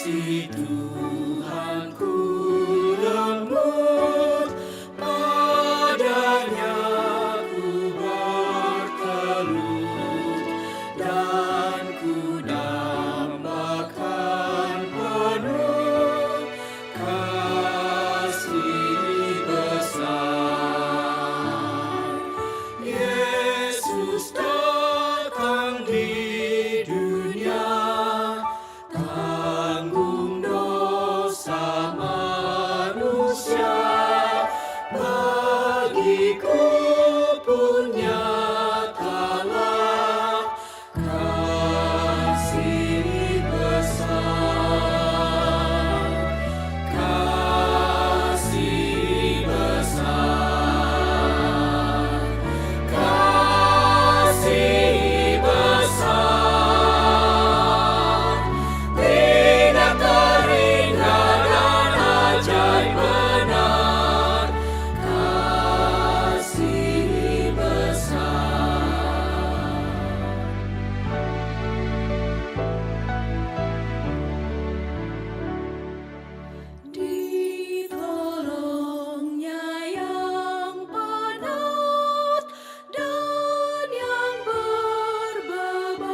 kasih Tuhanku lembut, padanya ku bertelut, dan ku dambakan penuh kasih besar. Yesus datang di dunia, tanggung dosa manusia, bagiku pun nyatalah kasih besar, kasih besar, kasih besar, tidak terhingga dan ajaib benar, kasih besar. Ditolongnya yang penat dan yang berbeban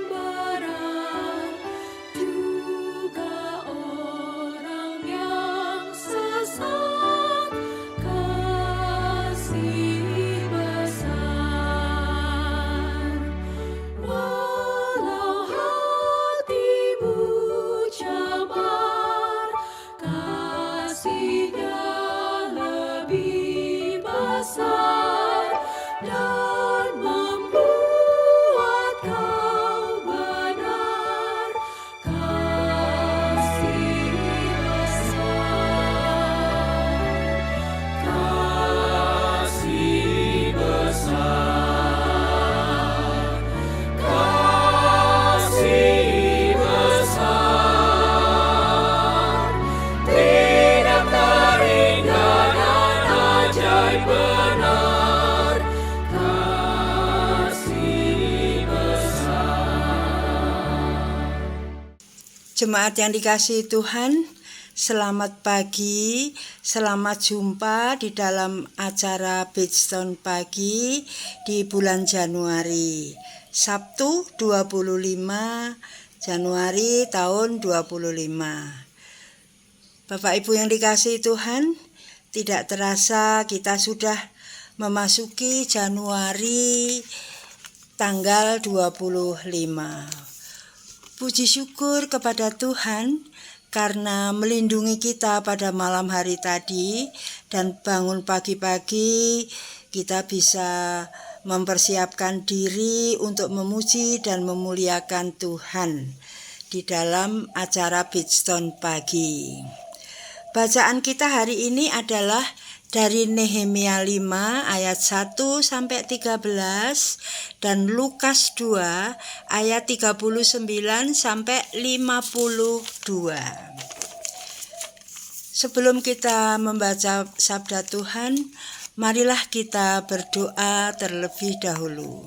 berat, juga orang yang sesat, kasih besar. Walau hatimu cabar, kasihnya lebih besar dan membuat kau benar, kasih besar, kasih besar, kasih besar, tidak terhingga dan ajaib benar, kasih besar. Jemaat yang dikasihi Tuhan, selamat pagi, selamat jumpa di dalam acara Bridgestone Pagi di bulan Januari, Sabtu 25 Januari tahun 25. Bapak Ibu yang dikasihi Tuhan, tidak terasa kita sudah memasuki Januari tanggal 25. Puji syukur kepada Tuhan karena melindungi kita pada malam hari tadi, dan bangun pagi-pagi kita bisa mempersiapkan diri untuk memuji dan memuliakan Tuhan di dalam acara Bridgestone Pagi. Bacaan kita hari ini adalah dari Nehemia 5 ayat 1 sampai 13 dan Lukas 2 ayat 39 sampai 52. Sebelum kita membaca sabda Tuhan, marilah kita berdoa terlebih dahulu.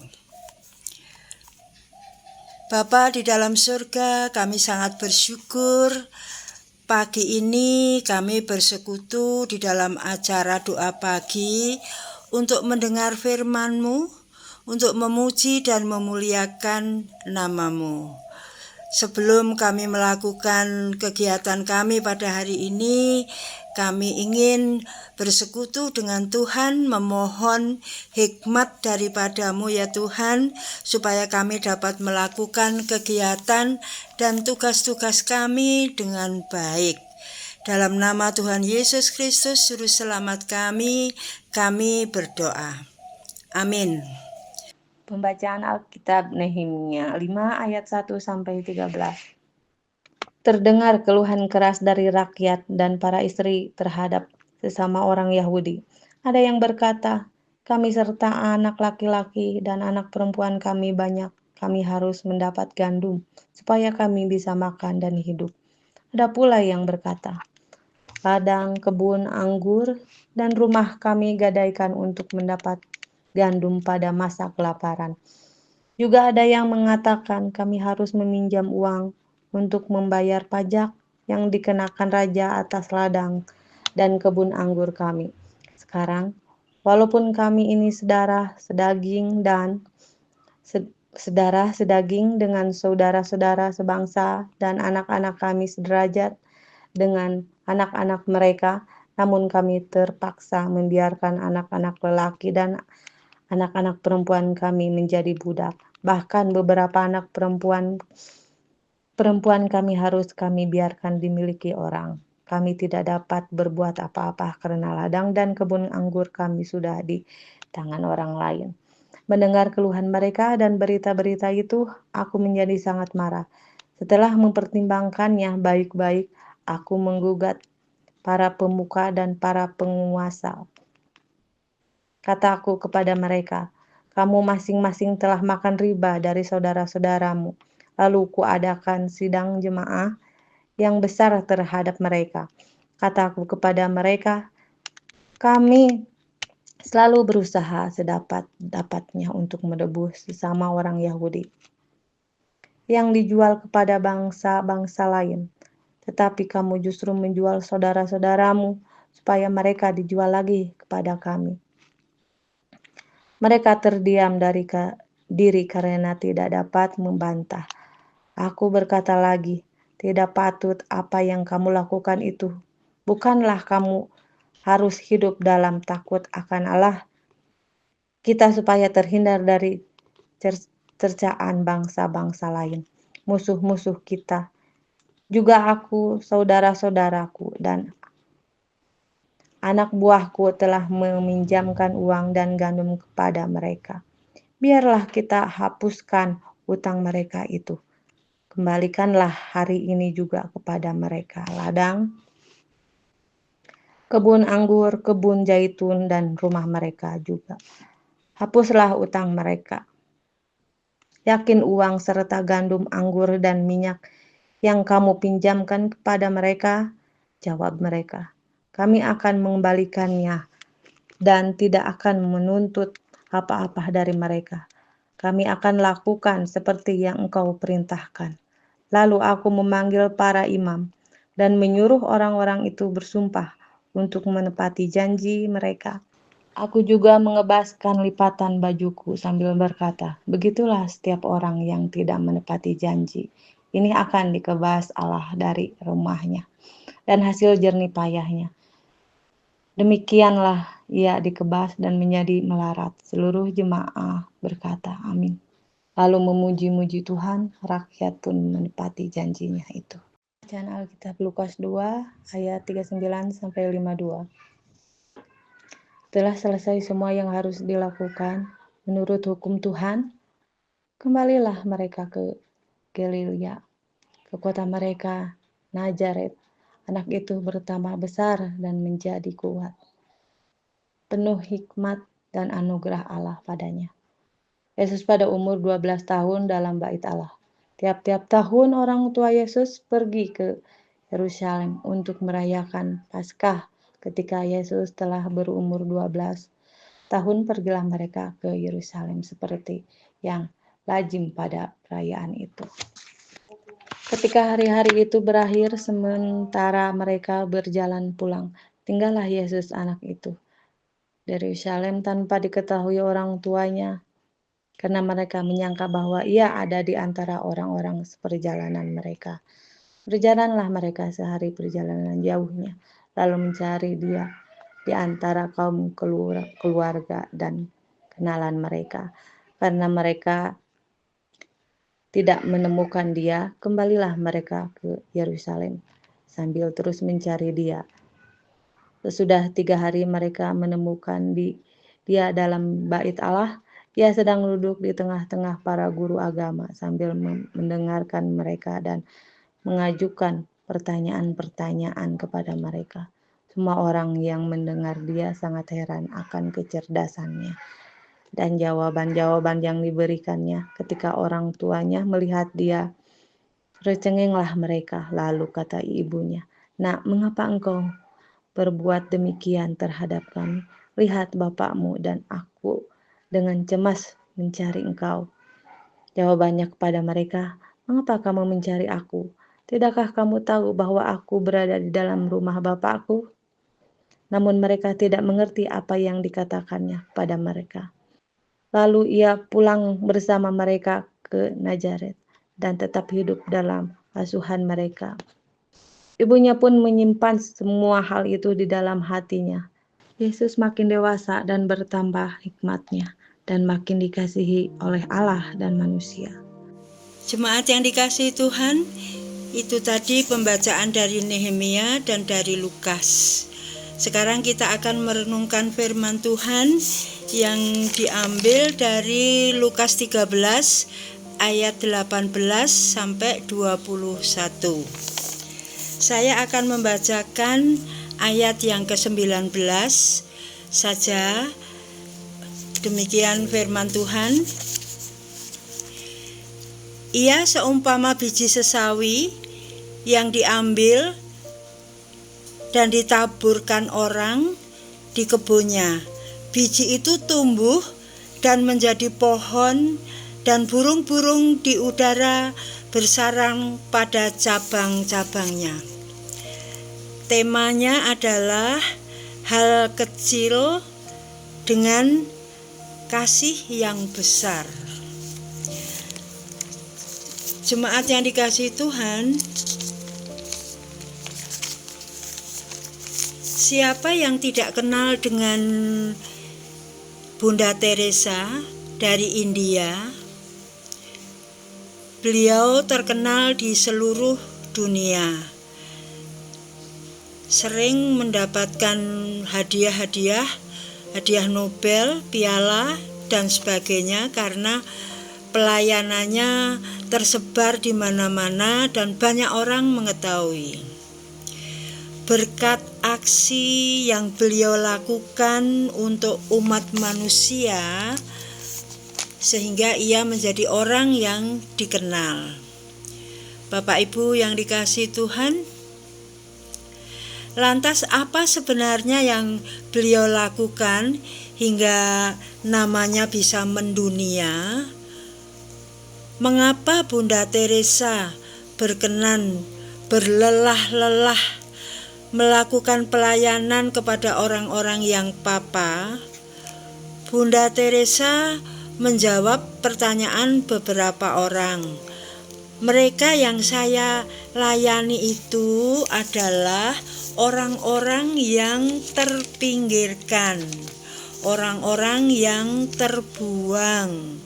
Bapa di dalam surga, kami sangat bersyukur pagi ini kami bersekutu di dalam acara doa pagi untuk mendengar firman-Mu, untuk memuji dan memuliakan nama-Mu. Sebelum kami melakukan kegiatan kami pada hari ini, kami ingin bersekutu dengan Tuhan, memohon hikmat daripada-Mu ya Tuhan, supaya kami dapat melakukan kegiatan dan tugas-tugas kami dengan baik. Dalam nama Tuhan Yesus Kristus, Juru Selamat kami berdoa. Amin. Pembacaan Alkitab Nehemia 5 ayat 1 sampai 13. Terdengar keluhan keras dari rakyat dan para istri terhadap sesama orang Yahudi. Ada yang berkata, kami serta anak laki-laki dan anak perempuan kami banyak. Kami harus mendapat gandum supaya kami bisa makan dan hidup. Ada pula yang berkata, ladang, kebun, anggur, dan rumah kami gadaikan untuk mendapat gandum pada masa kelaparan. Juga ada yang mengatakan kami harus meminjam uang untuk membayar pajak yang dikenakan raja atas ladang dan kebun anggur kami. Sekarang, walaupun kami ini saudara sedaging dengan saudara-saudara sebangsa dan anak-anak kami sederajat dengan anak-anak mereka, namun kami terpaksa membiarkan anak-anak lelaki dan anak-anak perempuan kami menjadi budak. Bahkan beberapa anak perempuan kami harus kami biarkan dimiliki orang. Kami tidak dapat berbuat apa-apa karena ladang dan kebun anggur kami sudah di tangan orang lain. Mendengar keluhan mereka dan berita-berita itu, aku menjadi sangat marah. Setelah mempertimbangkannya baik-baik, aku menggugat para pemuka dan para penguasa. Kataku kepada mereka, kamu masing-masing telah makan riba dari saudara-saudaramu. Lalu kuadakan sidang jemaah yang besar terhadap mereka. Kataku kepada mereka, kami selalu berusaha sedapat-dapatnya untuk menebus sesama orang Yahudi yang dijual kepada bangsa-bangsa lain. Tetapi kamu justru menjual saudara-saudaramu supaya mereka dijual lagi kepada kami. Mereka terdiam dari diri karena tidak dapat membantah. Aku berkata lagi, tidak patut apa yang kamu lakukan itu. Bukanlah kamu harus hidup dalam takut akan Allah kita supaya terhindar dari cercaan bangsa-bangsa lain, musuh-musuh kita. Juga aku, saudara-saudaraku, dan anak buahku telah meminjamkan uang dan gandum kepada mereka. Biarlah kita hapuskan utang mereka itu. Kembalikanlah hari ini juga kepada mereka ladang, kebun anggur, kebun zaitun, dan rumah mereka juga. Hapuslah utang mereka. Yakin uang serta gandum, anggur, dan minyak yang kamu pinjamkan kepada mereka? Jawab mereka, kami akan mengembalikannya dan tidak akan menuntut apa-apa dari mereka. Kami akan lakukan seperti yang engkau perintahkan. Lalu aku memanggil para imam dan menyuruh orang-orang itu bersumpah untuk menepati janji mereka. Aku juga mengebaskan lipatan bajuku sambil berkata, begitulah setiap orang yang tidak menepati janji. Ini akan dikebas Allah dari rumahnya dan hasil jernih payahnya. Demikianlah ia dikebas dan menjadi melarat. Seluruh jemaah berkata, amin. Lalu memuji-muji Tuhan, rakyat pun menepati janjinya itu. Bacaan Alkitab Lukas 2 ayat 39-52. Setelah selesai semua yang harus dilakukan menurut hukum Tuhan, kembalilah mereka ke Galilea, ke kota mereka Nazaret. Anak itu bertambah besar dan menjadi kuat, penuh hikmat dan anugerah Allah padanya. Yesus pada umur 12 tahun dalam bait Allah. Tiap-tiap tahun orang tua Yesus pergi ke Yerusalem untuk merayakan Paskah. Ketika Yesus telah berumur 12 tahun, pergilah mereka ke Yerusalem seperti yang lazim pada perayaan itu. Ketika hari-hari itu berakhir, sementara mereka berjalan pulang, tinggallah Yesus anak itu dari Yerusalem tanpa diketahui orang tuanya, karena mereka menyangka bahwa ia ada di antara orang-orang seperjalanan mereka. Berjalanlah mereka sehari perjalanan jauhnya, lalu mencari dia di antara kaum keluarga dan kenalan mereka. Karena mereka tidak menemukan dia, kembalilah mereka ke Yerusalem sambil terus mencari dia. Sesudah 3 hari mereka menemukan dia dalam bait Allah. Ia sedang duduk di tengah-tengah para guru agama sambil mendengarkan mereka dan mengajukan pertanyaan-pertanyaan kepada mereka. Semua orang yang mendengar dia sangat heran akan kecerdasannya dan jawaban-jawaban yang diberikannya. Ketika orang tuanya melihat dia, tercengenglah mereka. Lalu kata ibunya, "Nak, mengapa engkau berbuat demikian terhadap kami? Lihat bapakmu dan aku dengan cemas mencari engkau." Jawabannya kepada mereka, "Mengapa kamu mencari aku? Tidakkah kamu tahu bahwa aku berada di dalam rumah Bapakku?" Namun mereka tidak mengerti apa yang dikatakannya pada mereka. Lalu ia pulang bersama mereka ke Nazaret dan tetap hidup dalam asuhan mereka. Ibunya pun menyimpan semua hal itu di dalam hatinya. Yesus makin dewasa dan bertambah hikmatnya dan makin dikasihi oleh Allah dan manusia. Jemaat yang dikasihi Tuhan, itu tadi pembacaan dari Nehemia dan dari Lukas. Sekarang kita akan merenungkan firman Tuhan yang diambil dari Lukas 13 ayat 18 sampai 21. Saya akan membacakan ayat yang ke-19 saja. Demikian firman Tuhan. Ia seumpama biji sesawi yang diambil dan ditaburkan orang di kebunnya. Biji itu tumbuh dan menjadi pohon, dan burung-burung di udara bersarang pada cabang-cabangnya. Temanya adalah hal kecil dengan kasih yang besar. Jemaat yang dikasihi Tuhan, siapa yang tidak kenal dengan Bunda Teresa dari India? Beliau terkenal di seluruh dunia, sering mendapatkan hadiah Nobel, piala, dan sebagainya karena pelayanannya tersebar di mana-mana dan banyak orang mengetahui. Berkat aksi yang beliau lakukan untuk umat manusia, sehingga ia menjadi orang yang dikenal. Bapak Ibu yang dikasihi Tuhan, lantas apa sebenarnya yang beliau lakukan hingga namanya bisa mendunia? Mengapa Bunda Teresa berkenan berlelah-lelah melakukan pelayanan kepada orang-orang yang papa? Bunda Teresa menjawab pertanyaan beberapa orang. Mereka yang saya layani itu adalah orang-orang yang terpinggirkan, orang-orang yang terbuang,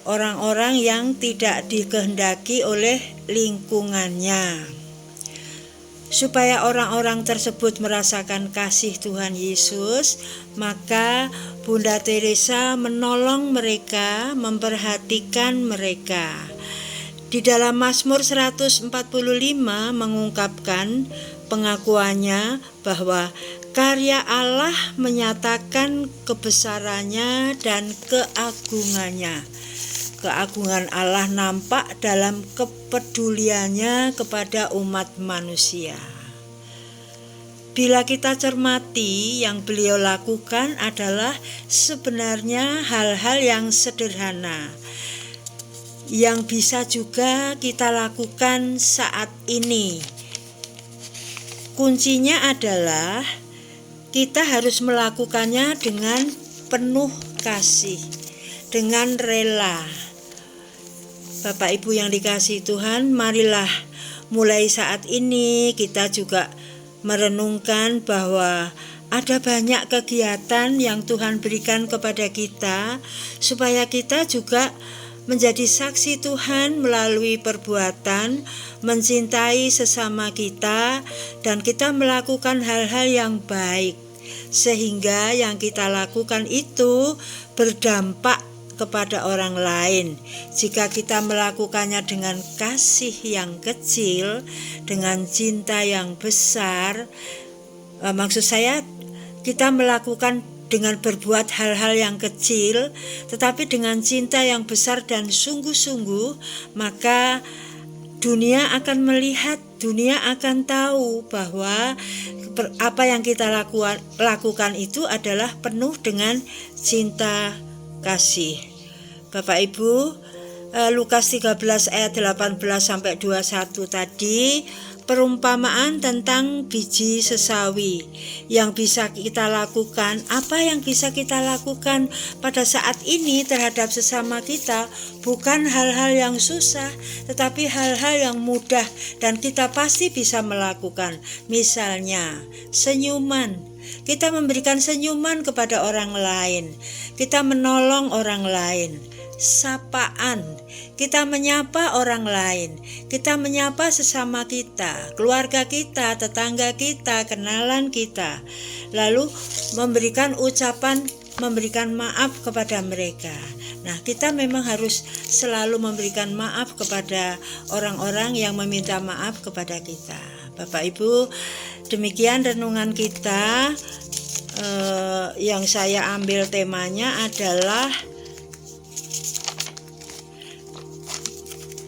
orang-orang yang tidak dikehendaki oleh lingkungannya. Supaya orang-orang tersebut merasakan kasih Tuhan Yesus, maka Bunda Teresa menolong mereka, memperhatikan mereka. Di dalam Mazmur 145 mengungkapkan pengakuannya bahwa karya Allah menyatakan kebesarannya dan keagungannya. Keagungan Allah nampak dalam kepeduliannya kepada umat manusia. Bila kita cermati, yang beliau lakukan adalah sebenarnya hal-hal yang sederhana, yang bisa juga kita lakukan saat ini. Kuncinya adalah kita harus melakukannya dengan penuh kasih, dengan rela. Bapak Ibu yang dikasihi Tuhan, marilah mulai saat ini kita juga merenungkan bahwa ada banyak kegiatan yang Tuhan berikan kepada kita, supaya kita juga menjadi saksi Tuhan melalui perbuatan, mencintai sesama kita, dan kita melakukan hal-hal yang baik, sehingga yang kita lakukan itu berdampak kepada orang lain. Jika kita melakukannya dengan kasih yang kecil, dengan cinta yang besar, maksud saya kita melakukan dengan berbuat hal-hal yang kecil, tetapi dengan cinta yang besar dan sungguh-sungguh, maka dunia akan melihat, dunia akan tahu bahwa apa yang kita lakukan itu adalah penuh dengan cinta kasih. Bapak Ibu, Lukas 13 ayat 18 sampai 21 tadi, perumpamaan tentang biji sesawi yang bisa kita lakukan. Apa yang bisa kita lakukan pada saat ini terhadap sesama kita bukan hal-hal yang susah, tetapi hal-hal yang mudah dan kita pasti bisa melakukan. Misalnya senyuman, kita memberikan senyuman kepada orang lain, kita menolong orang lain. Sapaan, kita menyapa orang lain, kita menyapa sesama kita, keluarga kita, tetangga kita, kenalan kita, lalu memberikan ucapan, memberikan maaf kepada mereka. Nah, kita memang harus selalu memberikan maaf kepada orang-orang yang meminta maaf kepada kita. Bapak Ibu, demikian renungan kita. Yang saya ambil temanya adalah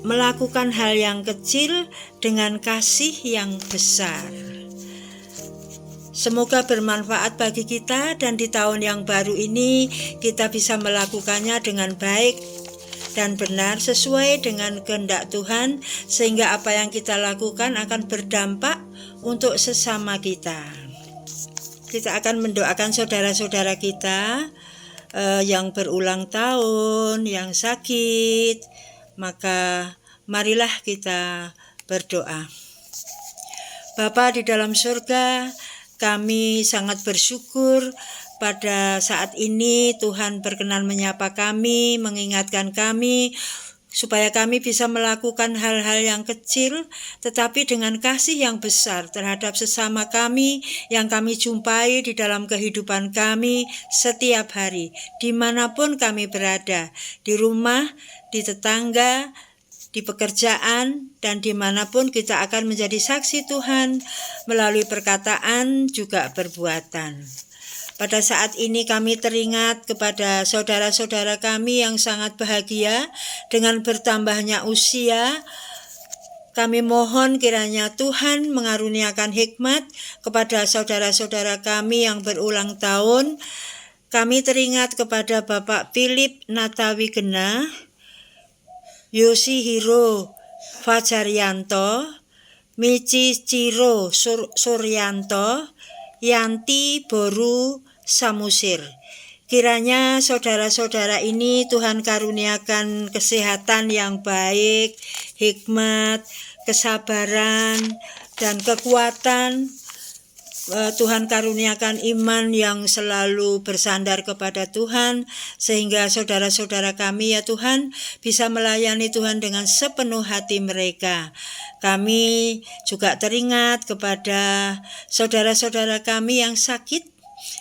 melakukan hal yang kecil dengan kasih yang besar. Semoga bermanfaat bagi kita dan di tahun yang baru ini kita bisa melakukannya dengan baik dan benar sesuai dengan kehendak Tuhan, sehingga apa yang kita lakukan akan berdampak untuk sesama kita. Kita akan mendoakan saudara-saudara kita yang berulang tahun, yang sakit. Maka marilah kita berdoa. Bapa di dalam surga, kami sangat bersyukur pada saat ini Tuhan berkenan menyapa kami, mengingatkan kami supaya kami bisa melakukan hal-hal yang kecil tetapi dengan kasih yang besar terhadap sesama kami yang kami jumpai di dalam kehidupan kami setiap hari, dimanapun kami berada, di rumah, di tetangga, di pekerjaan, dan dimanapun kita akan menjadi saksi Tuhan melalui perkataan juga perbuatan. Pada saat ini kami teringat kepada saudara-saudara kami yang sangat bahagia dengan bertambahnya usia. Kami mohon kiranya Tuhan mengaruniakan hikmat kepada saudara-saudara kami yang berulang tahun. Kami teringat kepada Bapak Philip Natawigena, Yoshihiro Fajaryanto, Michi Ciro Suryanto, Yanti Boru Samusir. Kiranya saudara-saudara ini Tuhan karuniakan kesehatan yang baik, hikmat, kesabaran, dan kekuatan. Tuhan karuniakan iman yang selalu bersandar kepada Tuhan, sehingga saudara-saudara kami ya Tuhan bisa melayani Tuhan dengan sepenuh hati mereka. Kami juga teringat kepada saudara-saudara kami yang sakit,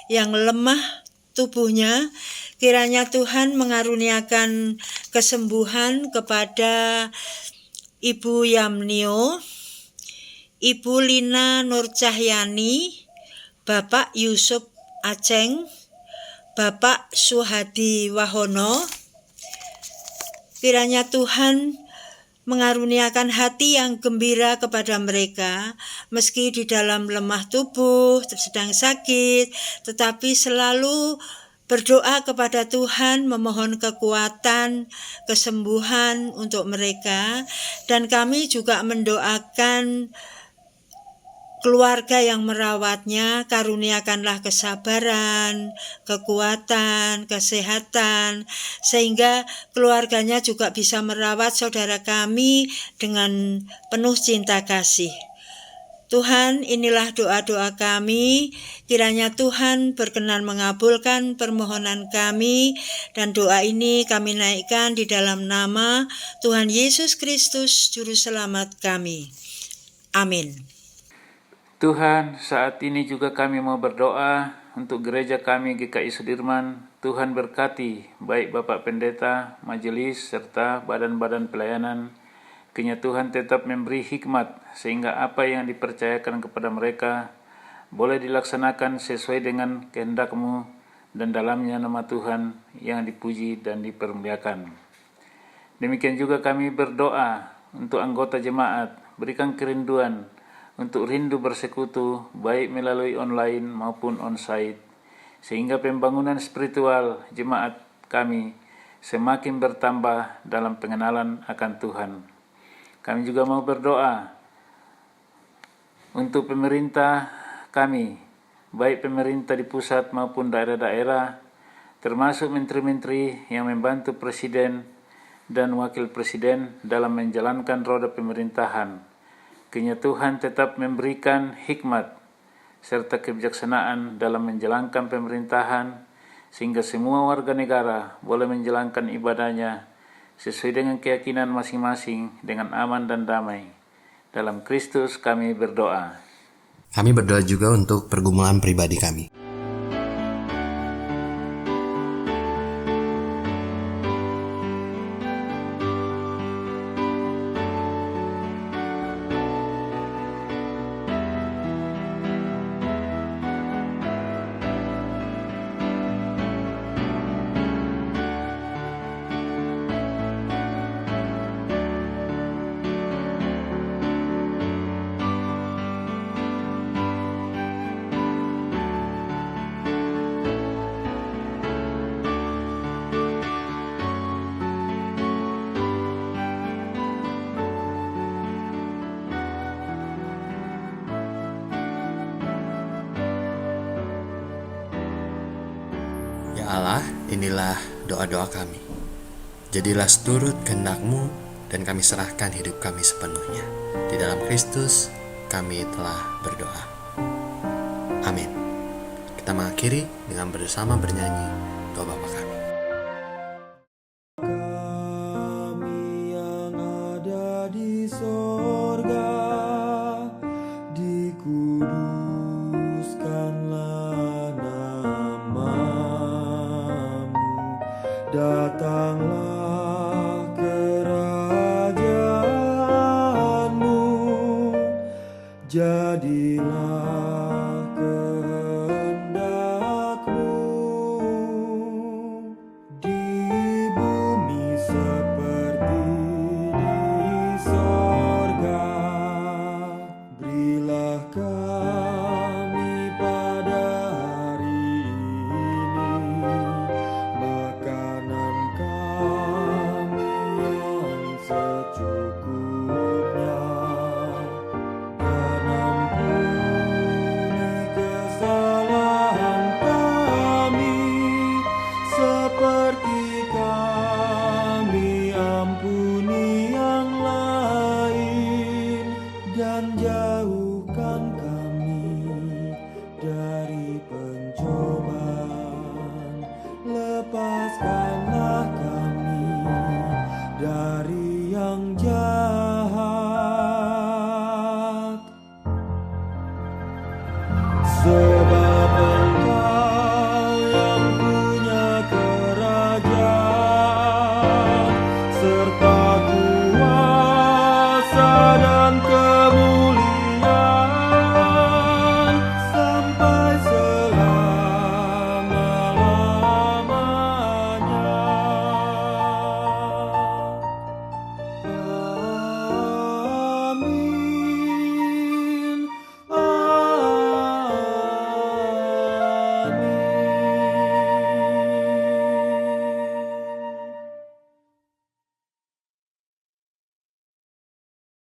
yang lemah tubuhnya. Kiranya Tuhan mengaruniakan kesembuhan kepada Ibu Yamnio, Ibu Lina Nurcahyani, Bapak Yusuf Aceng, Bapak Suhadi Wahono. Kiranya Tuhan mengaruniakan hati yang gembira kepada mereka, meski di dalam lemah tubuh, sedang sakit, tetapi selalu berdoa kepada Tuhan, memohon kekuatan, kesembuhan untuk mereka. Dan kami juga mendoakan keluarga yang merawatnya, karuniakanlah kesabaran, kekuatan, kesehatan, sehingga keluarganya juga bisa merawat saudara kami dengan penuh cinta kasih. Tuhan, inilah doa-doa kami, kiranya Tuhan berkenan mengabulkan permohonan kami, dan doa ini kami naikkan di dalam nama Tuhan Yesus Kristus, Juru Selamat kami. Amin. Tuhan, saat ini juga kami mau berdoa untuk gereja kami GKI Sudirman. Tuhan berkati baik Bapak Pendeta, majelis, serta badan-badan pelayanan. Kiranya Tuhan tetap memberi hikmat sehingga apa yang dipercayakan kepada mereka boleh dilaksanakan sesuai dengan kehendak-Mu, dan dalamnya nama Tuhan yang dipuji dan dipermuliakan. Demikian juga kami berdoa untuk anggota jemaat, berikan kerinduan untuk rindu bersekutu baik melalui online maupun onsite, sehingga pembangunan spiritual jemaat kami semakin bertambah dalam pengenalan akan Tuhan. Kami juga mau berdoa untuk pemerintah kami, baik pemerintah di pusat maupun daerah-daerah, termasuk menteri-menteri yang membantu presiden dan wakil presiden dalam menjalankan roda pemerintahan. Kiranya Tuhan tetap memberikan hikmat serta kebijaksanaan dalam menjalankan pemerintahan, sehingga semua warga negara boleh menjalankan ibadahnya sesuai dengan keyakinan masing-masing dengan aman dan damai. Dalam Kristus kami berdoa. Kami berdoa juga untuk pergumulan pribadi kami. Ya Allah, inilah doa-doa kami. Jadilah seturut kehendak-Mu dan kami serahkan hidup kami sepenuhnya. Di dalam Kristus kami telah berdoa. Amin. Kita mengakhiri dengan bersama bernyanyi doa Bapa